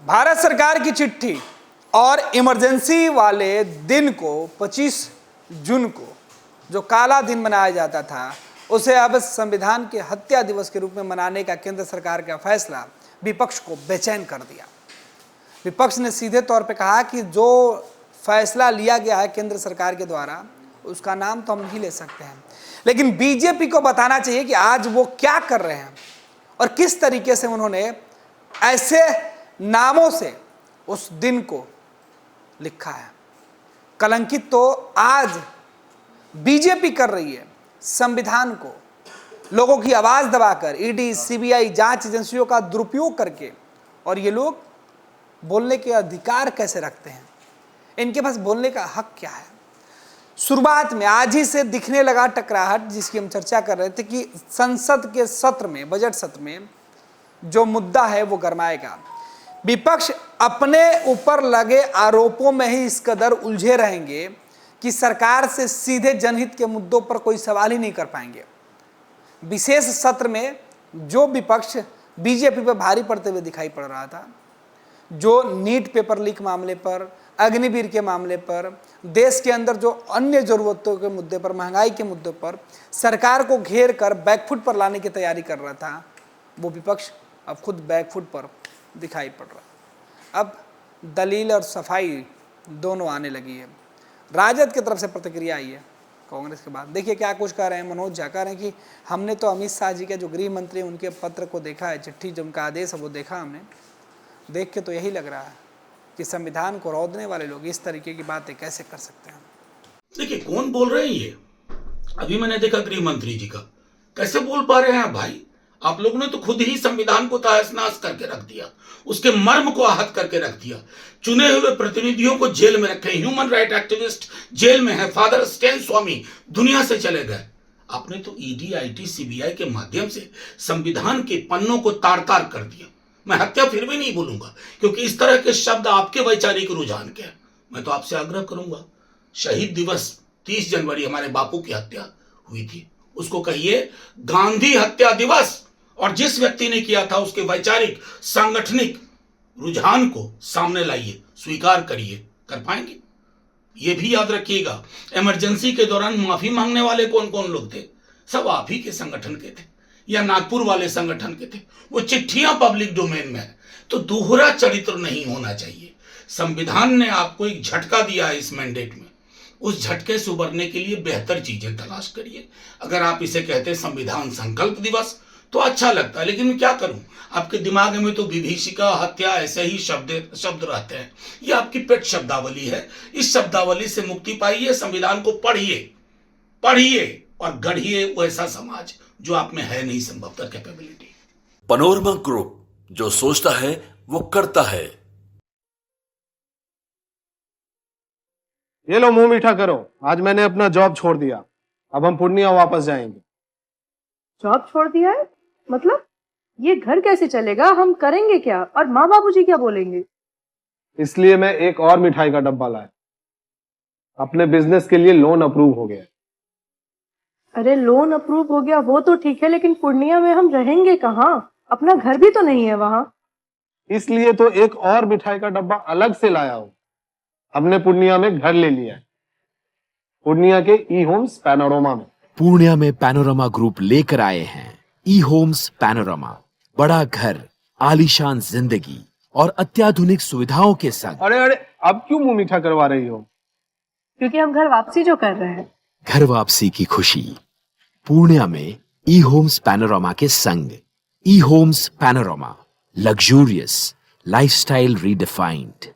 भारत सरकार की चिट्ठी और इमरजेंसी वाले दिन को 25 जून को जो काला दिन मनाया जाता था उसे अब संविधान के हत्या दिवस के रूप में मनाने का केंद्र सरकार का फैसला विपक्ष को बेचैन कर दिया। विपक्ष ने सीधे तौर पे कहा कि जो फैसला लिया गया है केंद्र सरकार के द्वारा उसका नाम तो हम नहीं ले सकते हैं, लेकिन बीजेपी को बताना चाहिए कि आज वो क्या कर रहे हैं और किस तरीके से उन्होंने ऐसे नामों से उस दिन को लिखा है। कलंकित तो आज बीजेपी कर रही है संविधान को, लोगों की आवाज दबाकर ईडी सीबीआई जांच एजेंसियों का दुरुपयोग करके। और ये लोग बोलने के अधिकार कैसे रखते हैं, इनके पास बोलने का हक क्या है। शुरुआत में आज ही से दिखने लगा टकराहट, जिसकी हम चर्चा कर रहे थे कि संसद के सत्र में, बजट सत्र में जो मुद्दा है वो गरमाएगा। विपक्ष अपने ऊपर लगे आरोपों में ही इस कदर उलझे रहेंगे कि सरकार से सीधे जनहित के मुद्दों पर कोई सवाल ही नहीं कर पाएंगे। विशेष सत्र में जो विपक्ष बीजेपी पर भारी पड़ते हुए दिखाई पड़ रहा था, जो नीट पेपर लीक मामले पर, अग्निवीर के मामले पर, देश के अंदर जो अन्य जरूरतों के मुद्दे पर, महंगाई के मुद्दों पर सरकार को घेर कर बैकफुट पर लाने की तैयारी कर रहा था, वो विपक्ष अब खुद बैकफुट पर दिखाई पड़ रहा। अब दलील और सफाई दोनों आने लगी है। राजद की तरफ से प्रतिक्रिया आई है कांग्रेस के बाद। देखिए क्या कुछ कह रहे हैं मनोज झा। कह रहे हैं कि हमने तो अमित शाह जी के जो गृह मंत्री हैं उनके पत्र को देखा है, चिट्ठी जो उनका आदेश है वो देखा हमने। देख के तो यही लग रहा है कि संविधान को रौंदने वाले लोग इस तरीके की बातें कैसे कर सकते हैं। देखिए कौन बोल रहे हैं ये, अभी मैंने देखा गृह मंत्री जी का, कैसे बोल पा रहे हैं भाई। आप लोगों ने तो खुद ही संविधान को तहस नहस करके रख दिया, उसके मर्म को आहत करके रख दिया। चुने हुए प्रतिनिधियों को जेल में रखे, ह्यूमन राइट एक्टिविस्ट जेल में है, फादर स्टैन स्वामी दुनिया से चले गए। आपने तो ईडी आईटी सीबीआई के माध्यम से संविधान के पन्नों को तार तार कर दिया। मैं हत्या फिर भी नहीं बोलूंगा, क्योंकि इस तरह के शब्द आपके वैचारिक रुझान के हैं। मैं तो आपसे आग्रह करूंगा, शहीद दिवस 30 जनवरी हमारे बापू की हत्या हुई थी, उसको कहिए गांधी हत्या दिवस। और जिस व्यक्ति ने किया था उसके वैचारिक सांगठनिक रुझान को सामने लाइए, स्वीकार करिए। कर पाएंगे? ये भी याद रखिएगा, इमरजेंसी के दौरान माफी मांगने वाले कौन कौन लोग थे, सब आप ही के संगठन के थे या नागपुर वाले संगठन के थे। वो चिट्ठियां पब्लिक डोमेन में है, तो दोहरा चरित्र नहीं होना चाहिए। संविधान ने आपको एक झटका दिया है इस मैंडेट में, उस झटके से उबरने के लिए बेहतर चीजें तलाश करिए। अगर आप इसे कहते संविधान संकल्प दिवस तो अच्छा लगता है, लेकिन मैं क्या करूं, आपके दिमाग में तो विभीषिका, हत्या ऐसे ही शब्द रहते हैं। ये आपकी पेट शब्दावली है। इस शब्दावली से मुक्ति पाइए, संविधान को पढ़िए और गढ़िए वैसा समाज जो आप में है नहीं संभवतः कैपेबिलिटी। पैनोरमा ग्रुप, जो सोचता है वो करता है। ये लो मुंह मीठा करो, आज मैंने अपना जॉब छोड़ दिया, अब हम पूर्णिया वापस जाएंगे। जॉब छोड़ दिया है? मतलब ये घर कैसे चलेगा, हम करेंगे क्या और माँ बाबूजी क्या बोलेंगे? इसलिए मैं एक और मिठाई का डब्बा लाया, अपने बिजनेस के लिए लोन अप्रूव हो गया। अरे लोन अप्रूव हो गया वो तो ठीक है, लेकिन पूर्णिया में हम रहेंगे कहाँ? अपना घर भी तो नहीं है वहां। इसलिए तो एक और मिठाई का डब्बा अलग से लाया हूं। हमने पूर्णिया में घर ले लिया है, पूर्णिया के ई होम्स पैनोरमा में। पूर्णिया में पैनोरमा ग्रुप लेकर आए हैं ई होम्स पैनोरमा। बड़ा घर, आलीशान जिंदगी और अत्याधुनिक सुविधाओं के संग। अरे अब क्यों मुंह मीठा करवा रही हो? क्योंकि हम घर वापसी जो कर रहे हैं। घर वापसी की खुशी पूर्णिया में ई होम्स पैनोरमा के संग। E Homes Panorama, luxurious lifestyle redefined.